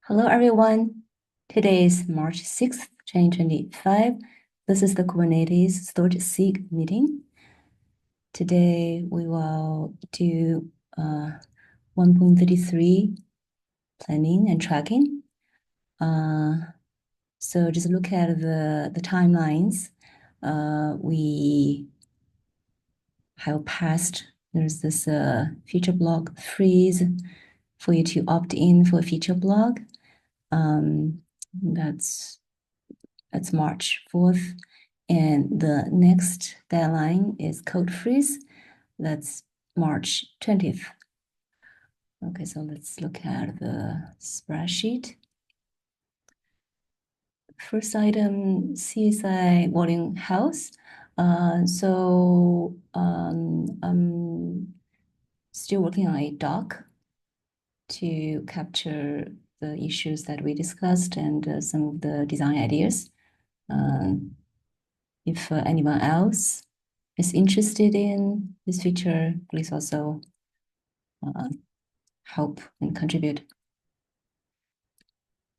Hello, everyone. Today is March 6th, 2025. This is the Kubernetes storage SIG meeting. Today, we will do 1.33 planning and tracking. So just look at the timelines. We have passed, there's this feature block freeze for you to opt in for a feature block. That's March 4th. And the next deadline is code freeze. That's March 20th. Okay, so let's look at the spreadsheet. First item, CSI volume health. I'm still working on a doc to capture the issues that we discussed and some of the design ideas. If anyone else is interested in this feature, please also help and contribute.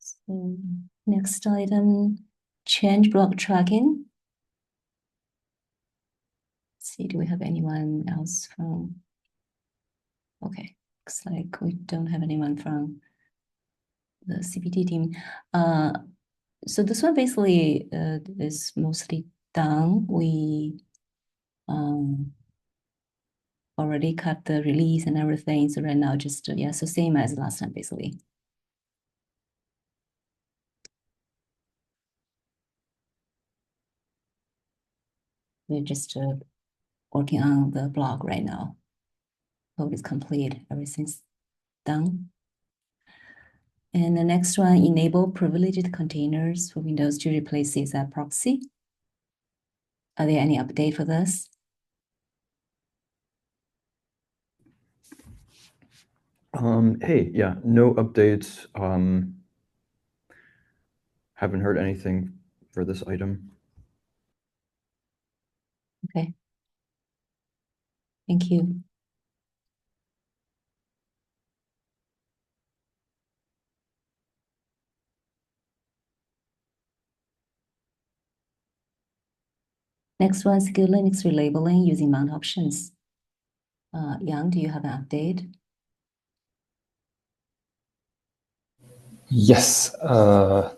So next item, change block tracking. Let's see, do we have anyone else from? Okay, looks like we don't have anyone from the CPT team. So this one basically is mostly done. We already cut the release and everything. So right now, just so same as last time, basically. We're just working on the blog right now. Code is complete, everything's done. And the next one, enable privileged containers for Windows to replace CSI proxy. Are there any update for this? Hey, yeah, no updates. Haven't heard anything for this item. Okay. Thank you. Next one, secure Linux relabeling using mount options. Yang, do you have an update? Yes, I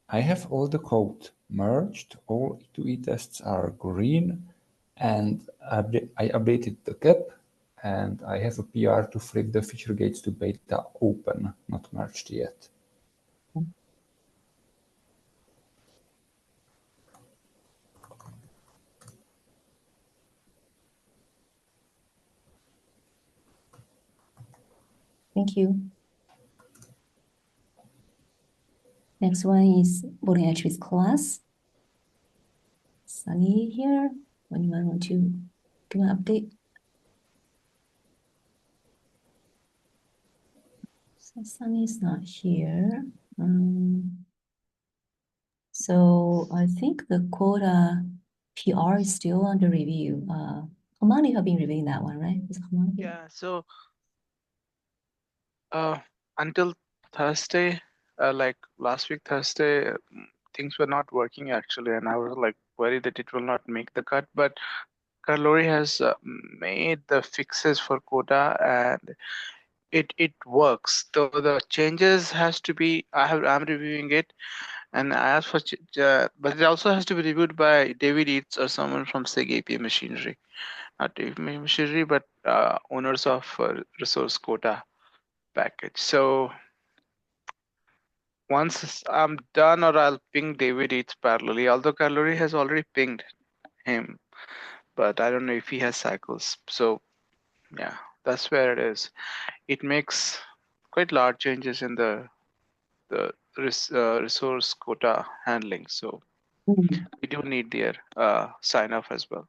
have all the code merged. All E2E tests are green, and I updated the gap, and I have a PR to flip the feature gates to beta open, not merged yet. Thank you. Next one is voting attributes class. Sunny here. Anyone want to give an update? So Sunny is not here. So I think the quota PR is still under review. Hamani, you have been reviewing that one, right? Is Hamani here? Yeah, so until Thursday, like last week Thursday, things were not working actually, and I was like worried that it will not make the cut. But Karlori has made the fixes for quota, and it works. So the changes has to be. I'm reviewing it, and I asked for, but it also has to be reviewed by David Eads or someone from SIG API machinery, not API machinery, but owners of resource quota package. So once I'm done, or I'll ping David Eads parallelly, although Karlori has already pinged him, but I don't know if he has cycles. So yeah, that's where it is. It makes quite large changes in the resource quota handling. So we do need their sign off as well.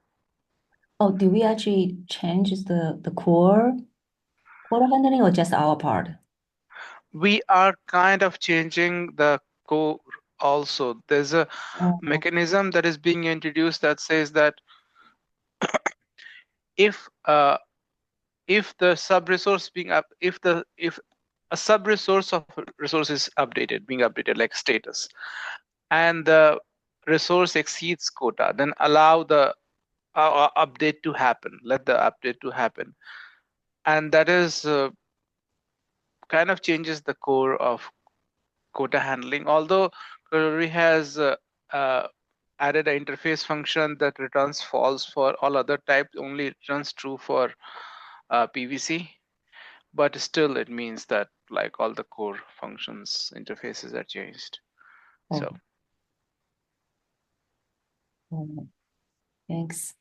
Oh, did we actually change the core quota handling or just our part? We are kind of changing the core also. There's a mechanism that is being introduced that says that if the sub resource being up, if a sub resource of resource is being updated like status, and the resource exceeds quota, then allow the update to happen, let the update to happen. And that is kind of changes the core of quota handling. Although Calorie has added an interface function that returns false for all other types, only returns true for PVC. But still, it means that like all the core functions interfaces are changed. So thanks.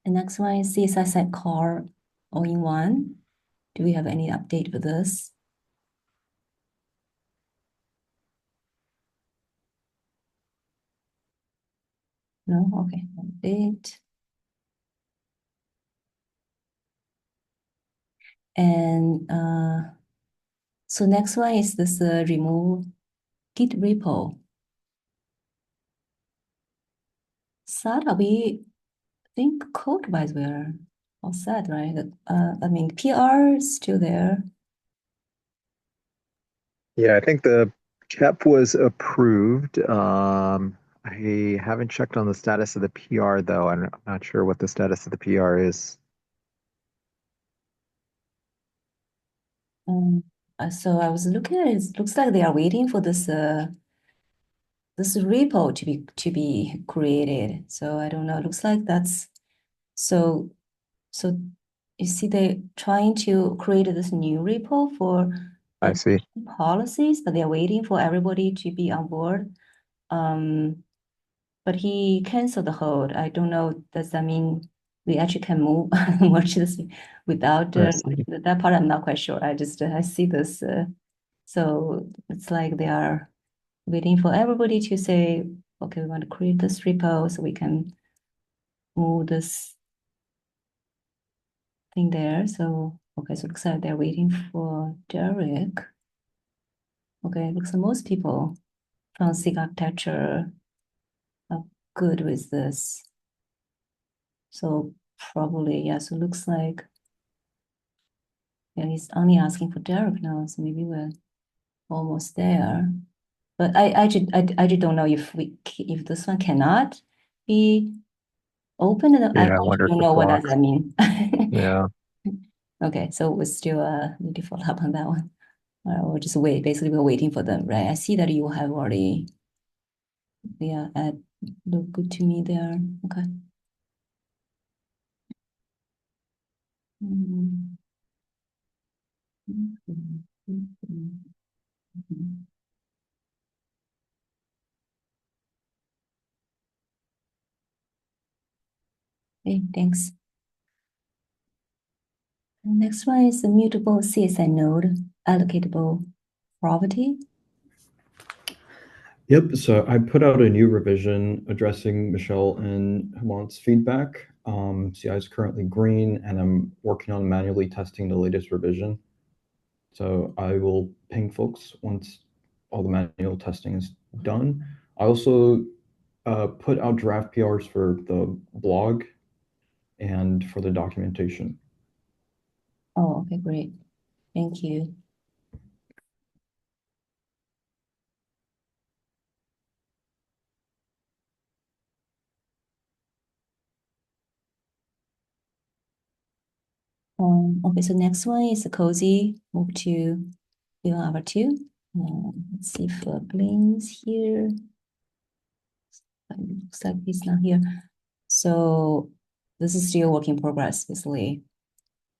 The next one is CSI sidecar all-in-one. Do we have any update for this? No? Okay, update. And so next one is this remove Git repo. SATA, we think code-wise we're all set, right? I mean, PR is still there. Yeah, I think the KEP was approved. I haven't checked on the status of the PR though. I'm not sure what the status of the PR is. So I was looking at it. It looks like they are waiting for this this repo to be created. So I don't know. It looks like that's so you see they trying to create this new repo for I see. policies, but they're waiting for everybody to be on board. But he canceled the hold. I don't know. Does that mean we actually can move merge this without that part? I'm not quite sure. I see this. So it's like they are waiting for everybody to say, okay, we want to create this repo so we can move this thing there. So okay, so it looks like they're waiting for Derek. Okay, it looks like most people from SIG architecture are good with this. So probably, yeah, so it looks like yeah, he's only asking for Derek now, so maybe we're almost there. But I just don't know if this one cannot be open, and I wonder don't if know it's what does blocked. that mean. Yeah. Okay, so we still need to follow up on that one. We'll just wait. Basically, we're waiting for them, right? I see that you have already, yeah, look good to me there. Okay. Okay, thanks. The next one is the mutable CSI node allocatable property. Yep, so I put out a new revision addressing Michelle and Hemant's feedback. CI is currently green, and I'm working on manually testing the latest revision. So I will ping folks once all the manual testing is done. I also put out draft PRs for the blog and for the documentation. Oh, okay, great. Thank you. Okay, so next one is the cozy. Move to VMware 2. Let's see if Bling's here. Looks like he's not here. So this is still work in progress, basically.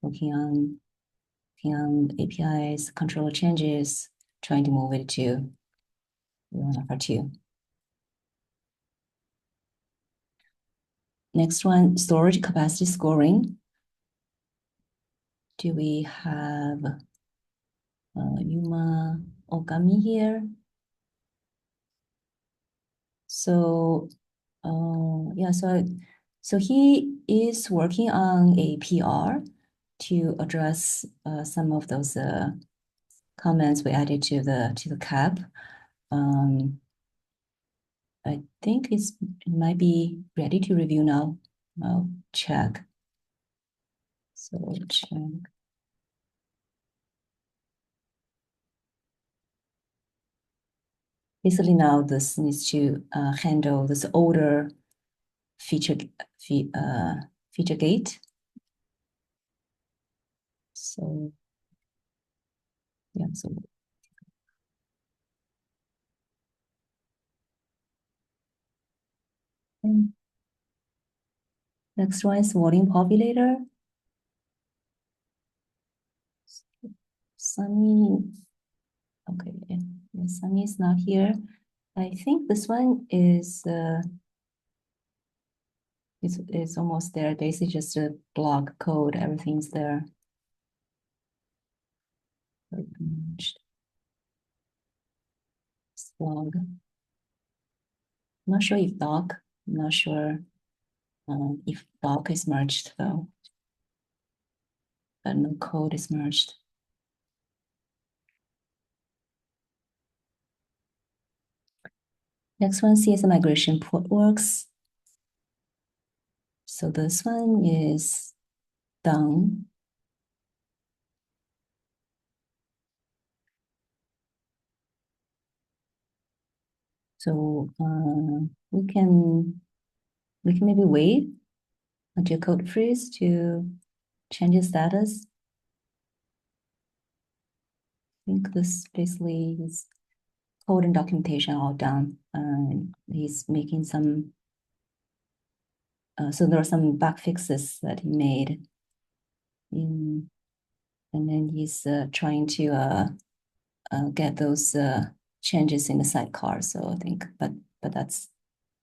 Working on APIs, controller changes, trying to move it to VMware 2. Next one, storage capacity scoring. Do we have Yuma Ogami here? So yeah, so he is working on a PR to address some of those comments we added to the cap. I think it might be ready to review now. I'll check. So check. Basically now this needs to handle this older feature gate. So yeah, so next one is volume populator. Sunny, okay, yeah, Sunny is not here. I think this one is it's almost there. Basically just a block code, everything's there. Slug. Not sure if doc, not sure if doc is merged though. But no code is merged. Next one, CS migration portworx. So this one is done. So we can maybe wait until code freeze to change the status. I think this basically is code and documentation all done. He's making some, so there are some bug fixes that he made and then he's trying to get those changes in the sidecar. So I think, but that's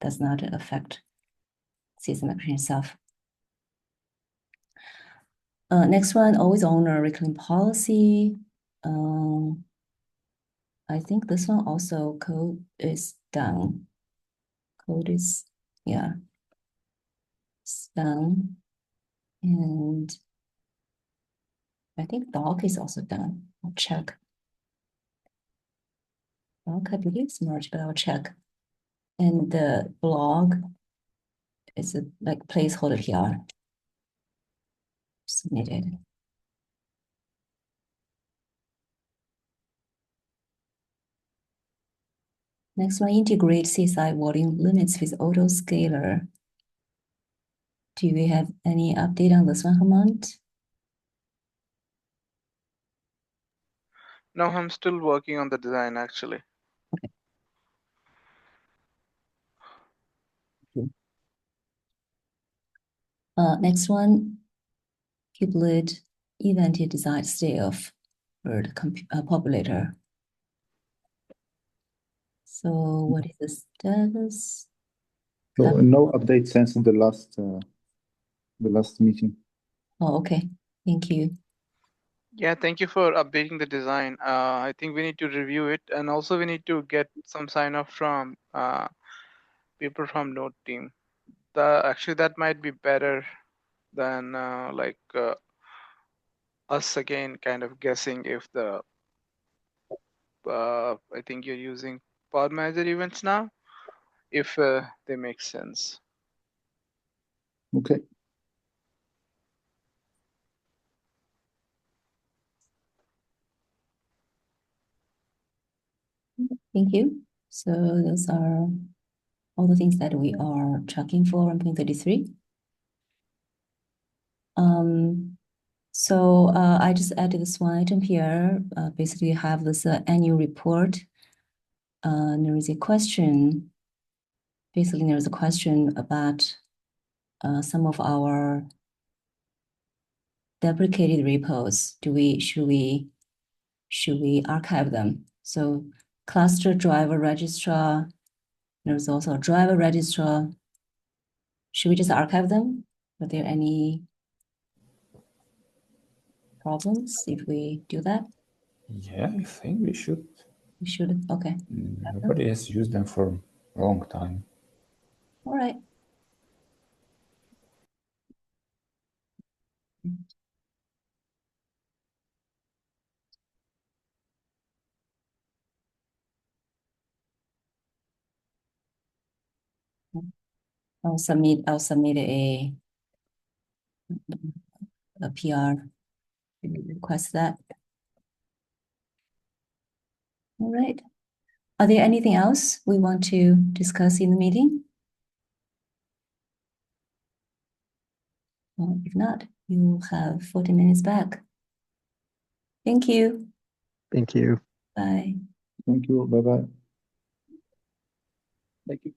does not affect CS migration itself. Next one, always owner reclaim policy. I think this one also code is done. Code is, yeah, it's done. And I think doc is also done. I'll check. Doc, I believe it's merged, but I'll check. And the blog is a like placeholder here. Submitted. Next one, integrate CSI volume limits with autoscaler. Do we have any update on this one, Hemant? No, I'm still working on the design actually. Okay. Next one, kubelet evented design state of bird populator. So what is the status? So no update since the last meeting. Oh, okay. Thank you. Yeah, thank you for updating the design. I think we need to review it, and also we need to get some sign off from people from Node team. Actually, that might be better than us again kind of guessing if the I think you're using pod manager events now, if they make sense. Okay. Thank you. So those are all the things that we are tracking for 1.33. So I just added this one item here. Basically, you have this annual report. There is a question. Basically, there is a question about some of our deprecated repos. Should we archive them? So cluster driver registrar. There's also a driver registrar. Should we just archive them? Are there any problems if we do that? Yeah, I think we should. We should, okay. Nobody has used them for a long time. All right. I'll submit a a PR. We request that. All right. Are there anything else we want to discuss in the meeting? Well, if not, you have 40 minutes back. Thank you. Thank you. Bye. Thank you. Bye-bye. Thank you.